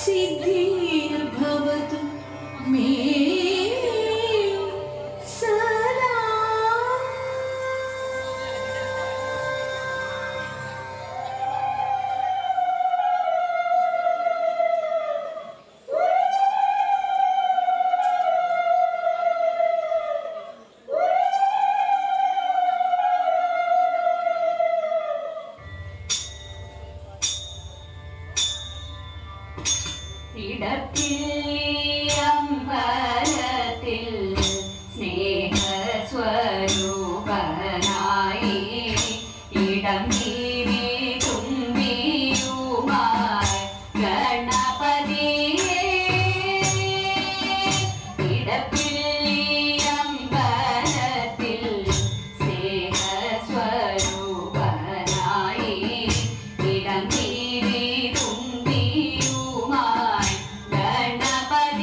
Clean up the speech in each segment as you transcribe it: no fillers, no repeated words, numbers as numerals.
सिद्धिर्भवतु मे सदा। ഇടപ്പിള്ളിയമ്പലത്തിൽ സ്നേഹസ്വരൂപനായി ഇടം തീരി തുമ്പിയുമായി ഗണപതിയേ. ഇടപ്പിള്ളിയമ്പലത്തിൽ സ്നേഹസ്വരൂപനായി ഇടം തീരി തുമ്പിയുമായി ഗണപതി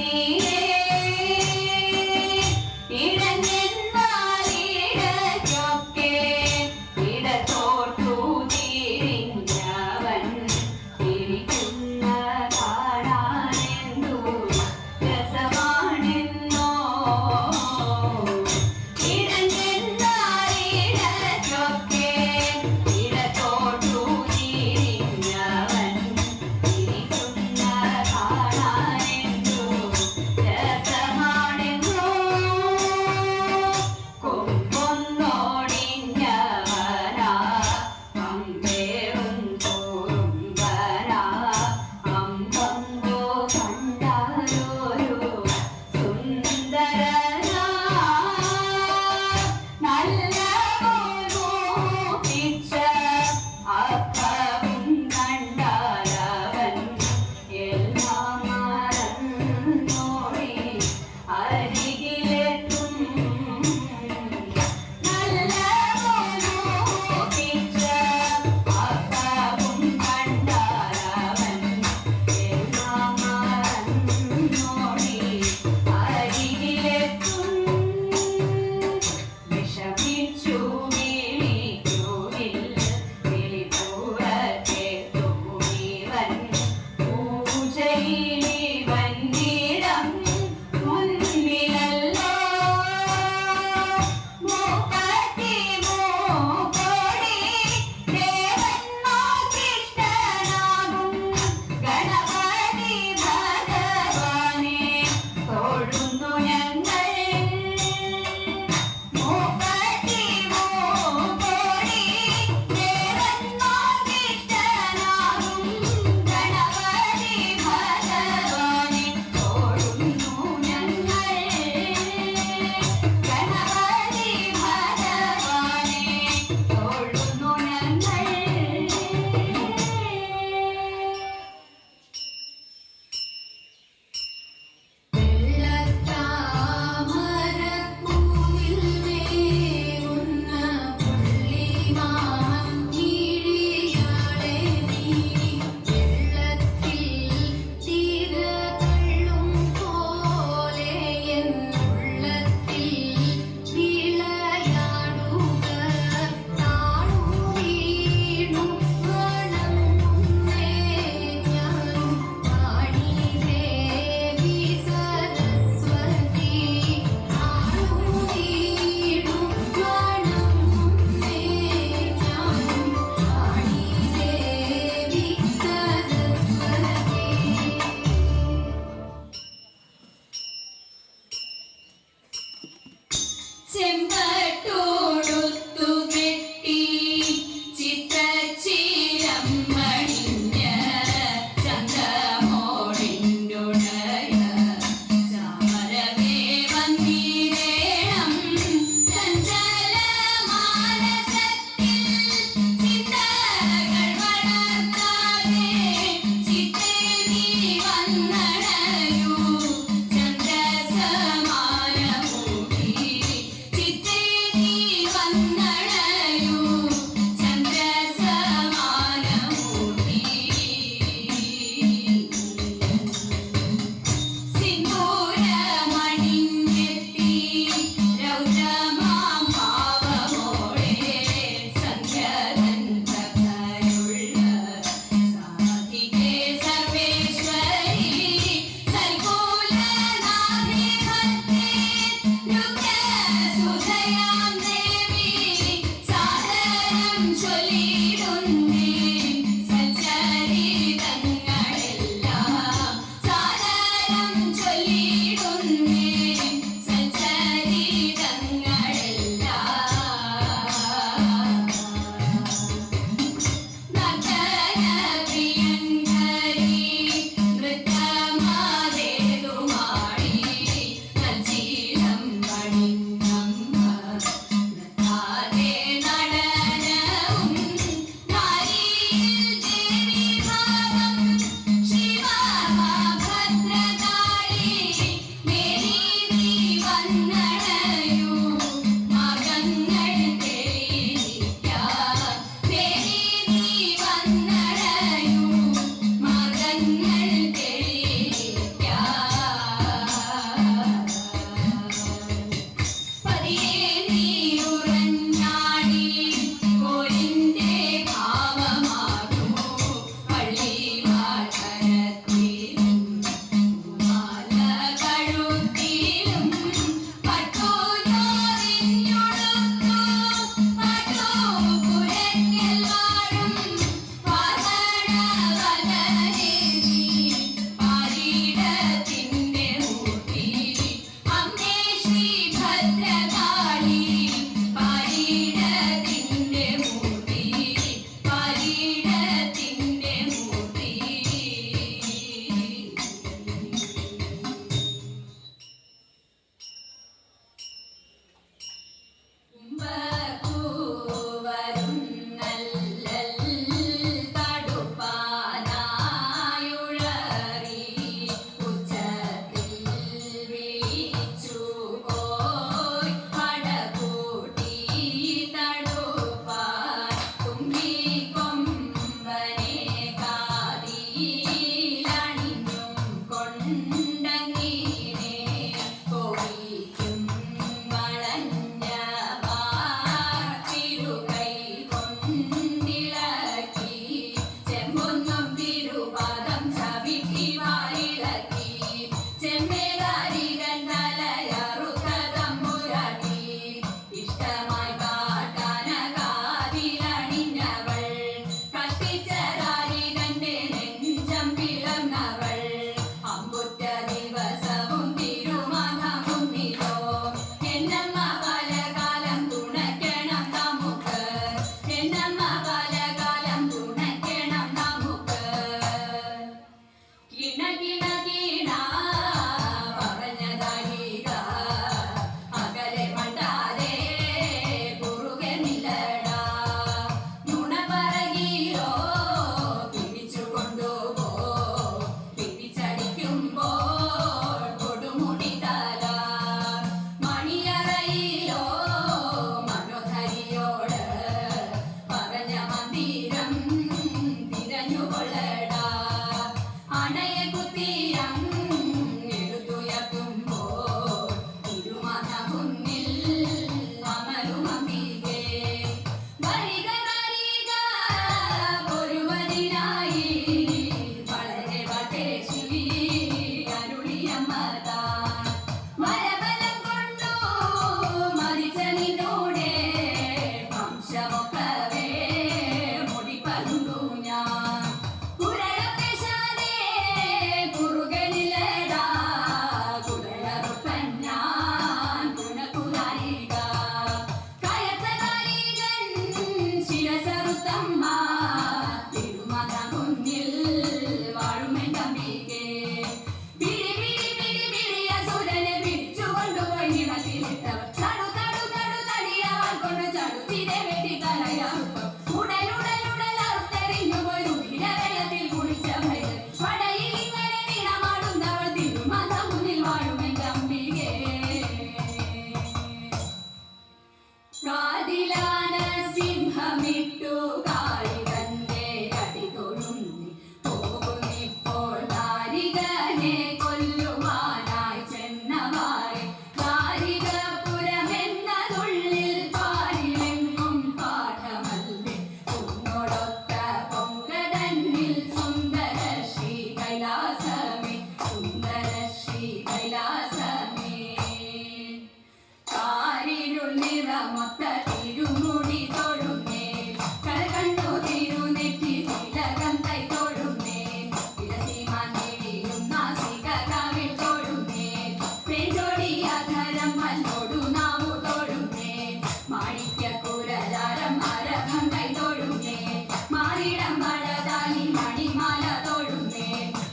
ശബരിമല തൊഴുന്നേ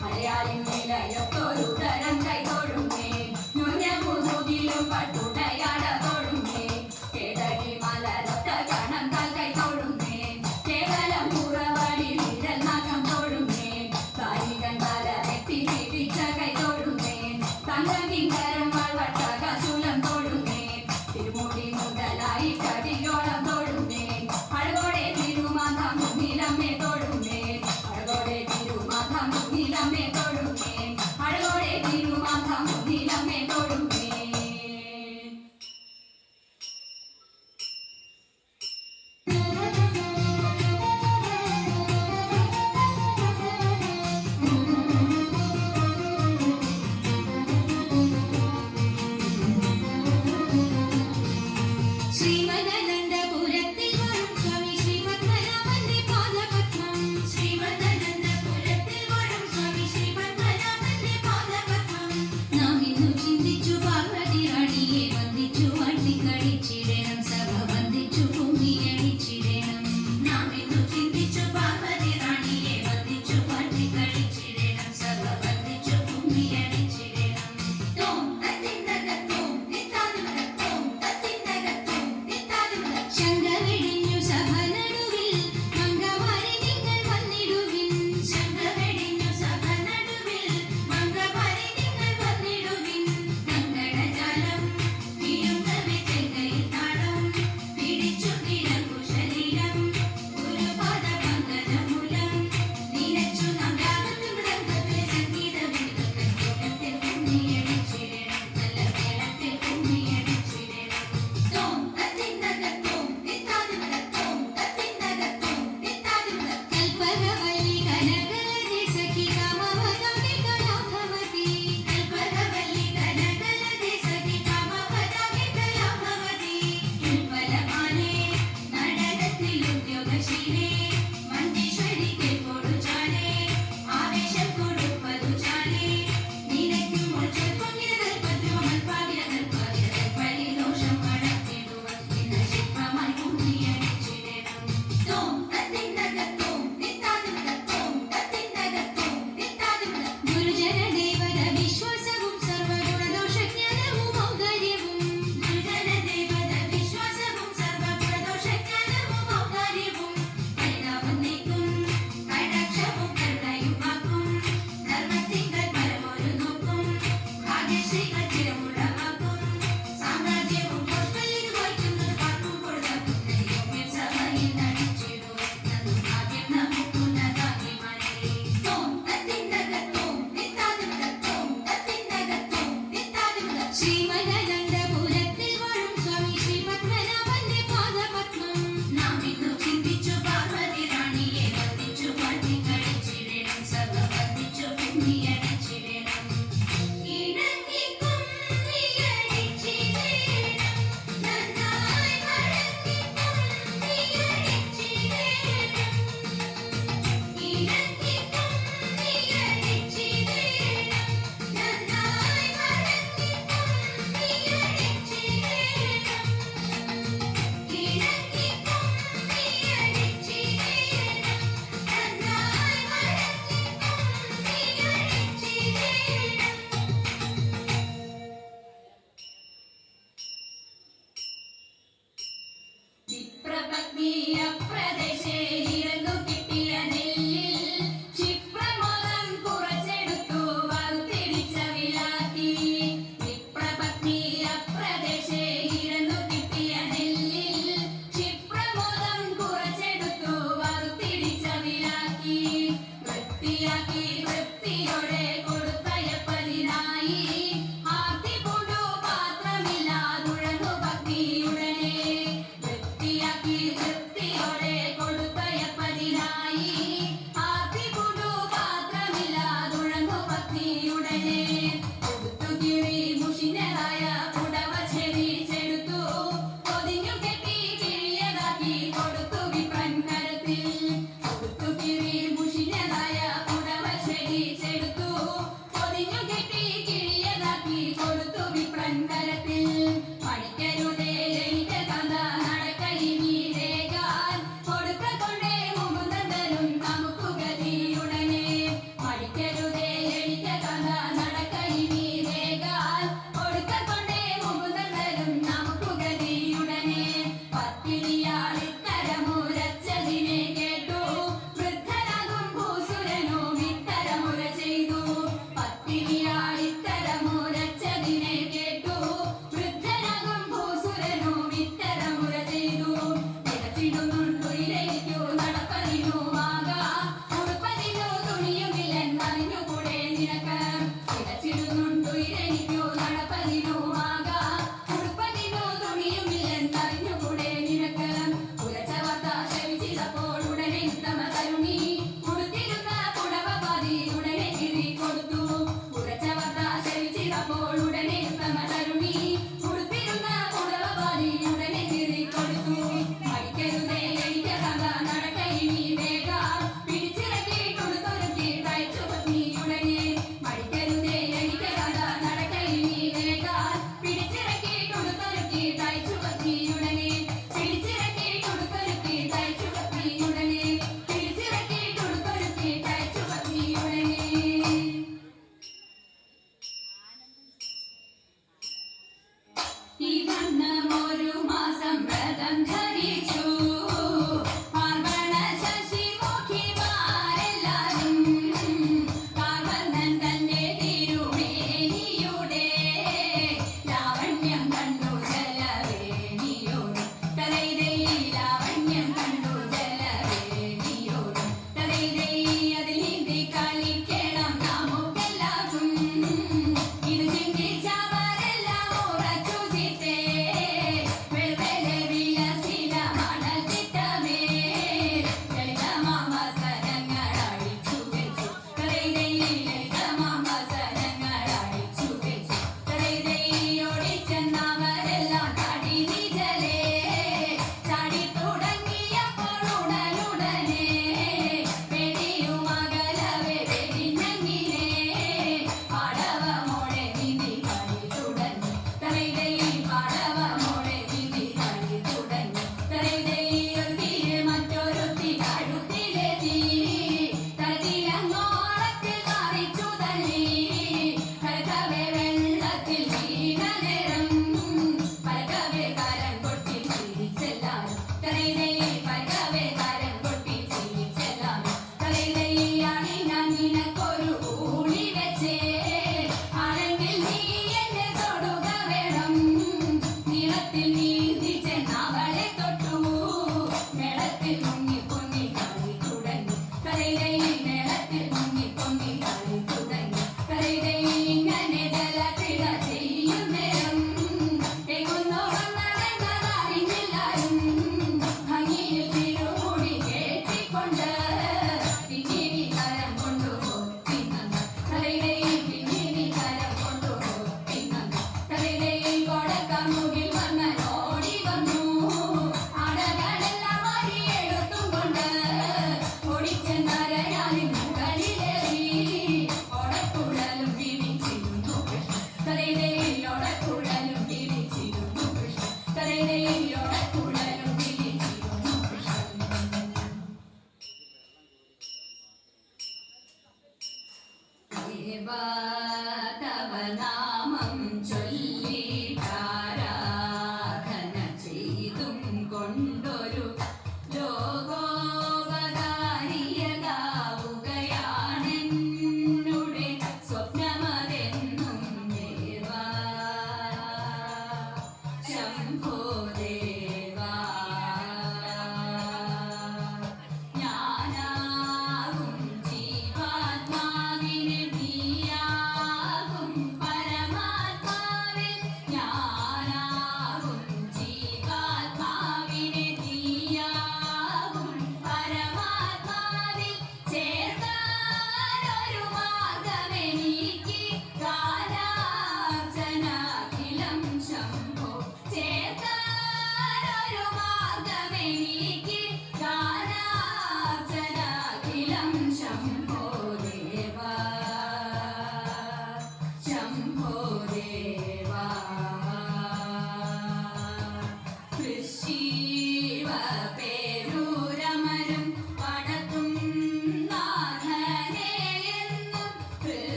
മലയാളി നിലയൊത്തൊരു തരം കൈ തൊഴുന്നേ നുഞ്ഞപുതിലും പട്ടുടയാട തൊഴുന്നേ കേതകി മലരൊത്ത കണം കൈ തൊഴുന്നേ കേവലം പുറവഴി വിരൽ നഖം തൊഴുന്നേ കാരികൻ തല എത്തി പിടിച്ച കൈ തൊഴുന്നേ തങ്കകിങ്കരം വളവട്ടകശൂലം തൊഴുന്നേ തിരുമുടി മുതലായി കടിയോളം തൊഴുന്നേ അഴകോടെ തിരുമാധം മുന്നിലമ്മേ തൊഴുന്നേ അഴകോടെ തിരുമാധം മുന്നിലമ്മേ തൊഴുന്നേ അഴകോടെ തിരുമാധം മുന്നിലമ്മേ തൊഴുന്നേ ശ്രീമദനന്ദപുരത്തിൽ വരും സ്വാമി ശ്രീപത്മനാഭന്റെ പാദപത്മം ശ്രീമദനന്ദപുരത്തിൽ വരും സ്വാമി ശ്രീപത്മനാഭന്റെ പാദപത്മം നാം ഇന്നു ചിന്തിച്ചു പാർവതി റാണിയെ വന്ദിച്ചു വാഴ്ത്തിക്കളിച്ചിടണം സഭ വന്ദിച്ചു കുമ്മിയടിച്ചിടണം നാം ഇന്നു ചിന്തിച്ചു പാർവതി റാണിയെ വന്ദിച്ചു വാഴ്ത്തിക്കളിച്ചിടണം സഭ വന്ദിച്ചു കുമ്മിയടിച്ചിടണം തോം തത്തിന്നകത്തോം നിത്താദിമകത്തോം തത്തിന്നകത്തോം ശംഖവെടിഞ്ഞു സഭ നടുവിൽ മംഗമാരെ നിങ്ങൾ വന്നിടുവിൻ ശംഖവെടിഞ്ഞു സഭ നടുവിൽ മംഗമാരെ നിങ്ങൾ വന്നിടുവിൻ കങ്കണജാലം വീഴുന്നവെ ചെങ്കയിൽ താളം പിടിച്ചു കിഴക്കുശരീരം ഗുരുപാദ പങ്കജമൂലം നിലച്ചു നാം രാഗത്തിൽ മൃദംഗത്തിലെ സംഗീതമെടുക്കൽ കൂട്ടത്തിൽ കുമ്മിയടിച്ചിടണം നല്ല കേളത്തിൽ കുമ്മിയടിച്ചിടണം തോം തത്തിന്നകത്തോം നിത്താദിമകത്തോം തത്തിന്നകത്തോം നിത്താദിമകത്തോം കൽപ്പകവല്ലി കനകലതി സഖി കാമവതാകെ കലാഭവതി കൽപ്പകവല്ലി കനകലതി സഖി കാമവതാകെ കലാഭവതി ഉൽപ്പലമാലേ നടനത്തിൽ ഉദ്യോഗശീലേ മഞ്ചേശ്വരിക്ക് കൊടുചാലേ ആവേശം കൊടുപ്പതു ചാലേ നിനക്കും മുൾച്ചൽ പൊങ്ങിന കൽപ്പദ്രോ മൽപാകിര കൽപ്പാകിര കൽപ്പലി ദോഷം മടക്കിടുവാൻ നിന്ന ശില്പമായി കുമ്മിയടിച്ചിടണം തോം തത്തിന്നകത്തോം നിത്താദിമകത്തോം തത്തിന്നകത്തോം നിത്താദിമകത്തോം ഗുരുജന ദേവത വിശ്വാസവും സർവഗുണദോഷജ്ഞാനവും ഔദാര്യവും ഗുരുജന ദേവത വിശ്വാസവും സർവഗുണദോഷജ്ഞാനവും ഔദാര്യവും പരിതാപം നീക്കും കടാക്ഷവും കരുണയും വാക്കും ധർമ്മത്തിങ്കൽ പരമൊരു നോക്കും ഭാഗ്യശ്രീകൾ ചിരമുള്ളവാക്കും സാമ്രാജ്യവും പുഷ്പലിന് വഹിക്കുന്നത് പാർക്കും കൊടുക്കും സഭയിൽ നടിച്ചിടുവാൻ നന്നു ഭാഗ്യം നമുക്കുള്ളതാക്കി മാറ്റി തോം തത്തിന്നകത്തോം നിത്താദിമകത്തോം തത്തിന്നകത്തോം നിത്താദിമകത്തോം ശ്രീമദനന്ദപുരത്തിൽ വരും സ്വാമി ശ്രീപത്മനാഭന്റെ പാദപത്മം നാം ഇന്നു ചിന്തിച്ചു പാർവതി റാണിയെ വന്ദിച്ചു വാഴ്ത്തിക്കളിച്ചിടണം സഭ വന്ദിച്ചു കുമ്മിയടിച്ചിടണം ഇണങ്ങി കുമ്മിയടിച്ചിടണം നന്നായി വഴങ്ങി കുമ്മിയടിച്ചിടണം ഇണങ്ങി കുമ്മിയടിച്ചിടണം നന്നായി വഴങ്ങി കുമ്മിയടിച്ചിടണം ഇണങ്ങി കുമ്മിയടിച്ചിടണം നന്നായി വഴങ്ങി കുമ്മിയടിച്ചിടണം ക്ഷിപ്രപത്നീയ പ്രദേശേ ഇരന്നു കിട്ടിയ നെല്ലിൽ ക്ഷിപ്രമോദം കുറച്ചെടുത്തു വറുത്തിടിച്ച വിലാക്കി ക്ഷിപ്രപത്നീയ പ്രദേശേ ഇരന്നു കിട്ടിയ നെല്ലിൽ ക്ഷിപ്രമോദം കുറച്ചെടുത്തു വറുത്തിടിച്ച വിലാക്കി വൃത്തിയാക്കി വൃത്തിയോടെ കൊടുത്തയപ്പതിനായി ആർത്തി പൂണ്ടു പാത്രമില്ലാതുഴന്നു ഭക്തിയുടനെ വൃത്തിയാക്കി വൃത്തിയോടെ കൊടുത്തയപ്പതിനായി ആർത്തി പൂണ്ടു പാത്രമില്ലാതുഴന്നു ഭക്തിയുടനെ കൊടുത്തു കിഴി മുഷിഞ്ഞതായ പുടവ ചെടിച്ചെടുത്തു പൊതിഞ്ഞു കെട്ടി കിഴിയതാക്കി കൊടുത്തു വിപ്രൻ കരത്തിൽ കൊടുത്തു കിഴി മുഷിഞ്ഞതായ പുടവ ചെടി ദേവാ